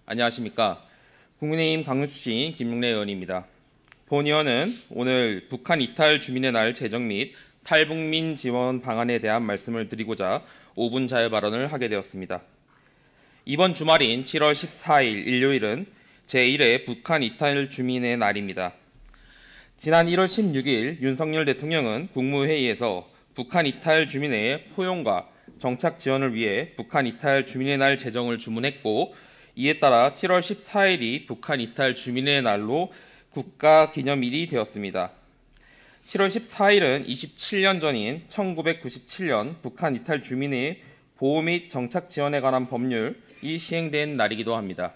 안녕하십니까. 국민의힘 강릉 출신 김용래 의원입니다. 본 의원은 오늘 북한 이탈 주민의 날 제정 및 탈북민 지원 방안에 대한 말씀을 드리고자 5분 자유 발언을 하게 되었습니다. 이번 주말인 7월 14일 일요일은 제1회 북한 이탈 주민의 날입니다. 지난 1월 16일 윤석열 대통령은 국무회의에서 북한 이탈 주민의 포용과 정착 지원을 위해 북한 이탈 주민의 날 제정을 주문했고, 이에 따라 7월 14일이 북한 이탈 주민의 날로 국가기념일이 되었습니다. 7월 14일은 27년 전인 1997년 북한 이탈 주민의 보호 및 정착 지원에 관한 법률이 시행된 날이기도 합니다.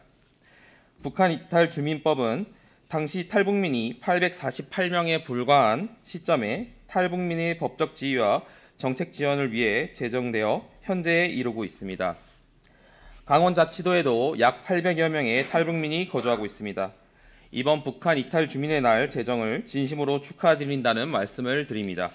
북한 이탈 주민법은 당시 탈북민이 848명에 불과한 시점에 탈북민의 법적 지위와 정책 지원을 위해 제정되어 현재에 이르고 있습니다. 강원자치도에도 약 800여 명의 탈북민이 거주하고 있습니다. 이번 북한 이탈 주민의 날 제정을 진심으로 축하드린다는 말씀을 드립니다.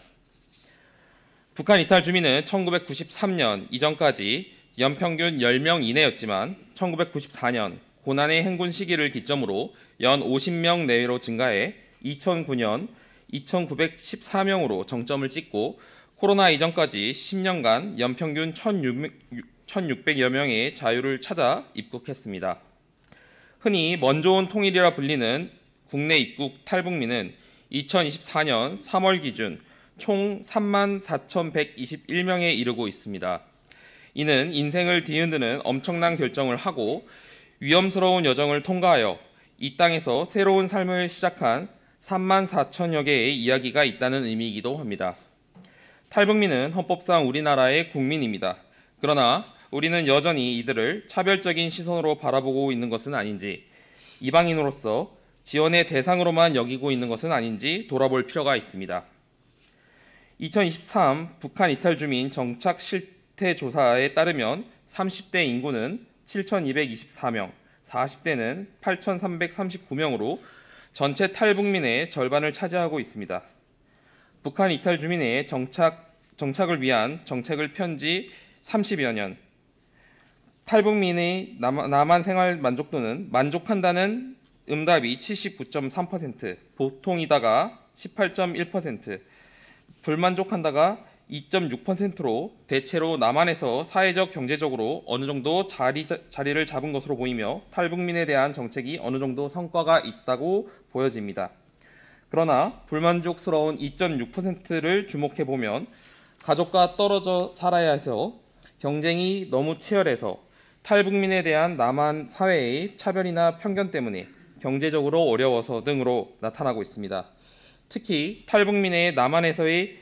북한 이탈 주민은 1993년 이전까지 연평균 10명 이내였지만 1994년 고난의 행군 시기를 기점으로 연 50명 내외로 증가해 2009년 2,914명으로 정점을 찍고, 코로나 이전까지 10년간 연평균 1,600여 명의 자유를 찾아 입국했습니다. 흔히 먼저 온 통일이라 불리는 국내 입국 탈북민은 2024년 3월 기준 총 34,121명에 이르고 있습니다. 이는 인생을 뒤흔드는 엄청난 결정을 하고 위험스러운 여정을 통과하여 이 땅에서 새로운 삶을 시작한 34,000여 개의 이야기가 있다는 의미이기도 합니다. 탈북민은 헌법상 우리나라의 국민입니다. 그러나 우리는 여전히 이들을 차별적인 시선으로 바라보고 있는 것은 아닌지, 이방인으로서 지원의 대상으로만 여기고 있는 것은 아닌지 돌아볼 필요가 있습니다. 2023 북한 이탈 주민 정착 실태 조사에 따르면 30대 인구는 7,224명, 40대는 8,339명으로 전체 탈북민의 절반을 차지하고 있습니다. 북한 이탈 주민의 정착을 위한 정책을 편 지 30여 년, 탈북민의 남한 생활 만족도는 만족한다는 응답이 79.3%, 보통이다가 18.1%, 불만족한다가 2.6%로 대체로 남한에서 사회적, 경제적으로 어느 정도 자리를 잡은 것으로 보이며 탈북민에 대한 정책이 어느 정도 성과가 있다고 보여집니다. 그러나 불만족스러운 2.6%를 주목해보면 가족과 떨어져 살아야 해서 경쟁이 너무 치열해서 탈북민에 대한 남한 사회의 차별이나 편견 때문에 경제적으로 어려워서 등으로 나타나고 있습니다. 특히 탈북민의 남한에서의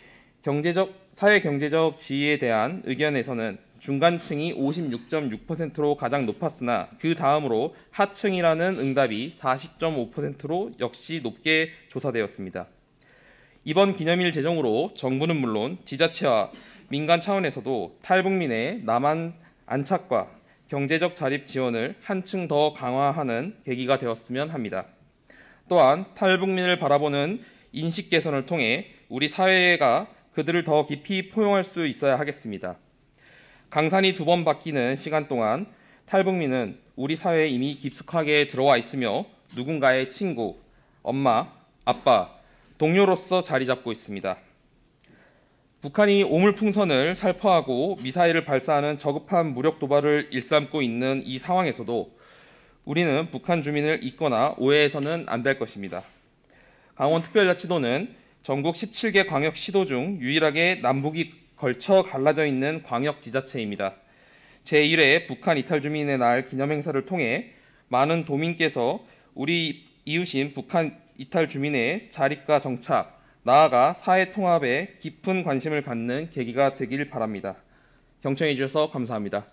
사회 경제적 지위에 대한 의견에서는 중간층이 56.6%로 가장 높았으나 그 다음으로 하층이라는 응답이 40.5%로 역시 높게 조사되었습니다. 이번 기념일 제정으로 정부는 물론 지자체와 민간 차원에서도 탈북민의 남한 안착과 경제적 자립 지원을 한층 더 강화하는 계기가 되었으면 합니다. 또한 탈북민을 바라보는 인식 개선을 통해 우리 사회가 그들을 더 깊이 포용할 수 있어야 하겠습니다. 강산이 2번 바뀌는 시간 동안 탈북민은 우리 사회에 이미 깊숙하게 들어와 있으며 누군가의 친구, 엄마, 아빠, 동료로서 자리 잡고 있습니다. 북한이 오물풍선을 살포하고 미사일을 발사하는 저급한 무력 도발을 일삼고 있는 이 상황에서도 우리는 북한 주민을 잊거나 오해해서는 안 될 것입니다. 강원특별자치도는 전국 17개 광역시도 중 유일하게 남북이 걸쳐 갈라져 있는 광역지자체입니다. 제1회 북한 이탈 주민의 날 기념행사를 통해 많은 도민께서 우리 이웃인 북한 이탈 주민의 자립과 정착, 나아가 사회 통합에 깊은 관심을 갖는 계기가 되길 바랍니다. 경청해 주셔서 감사합니다.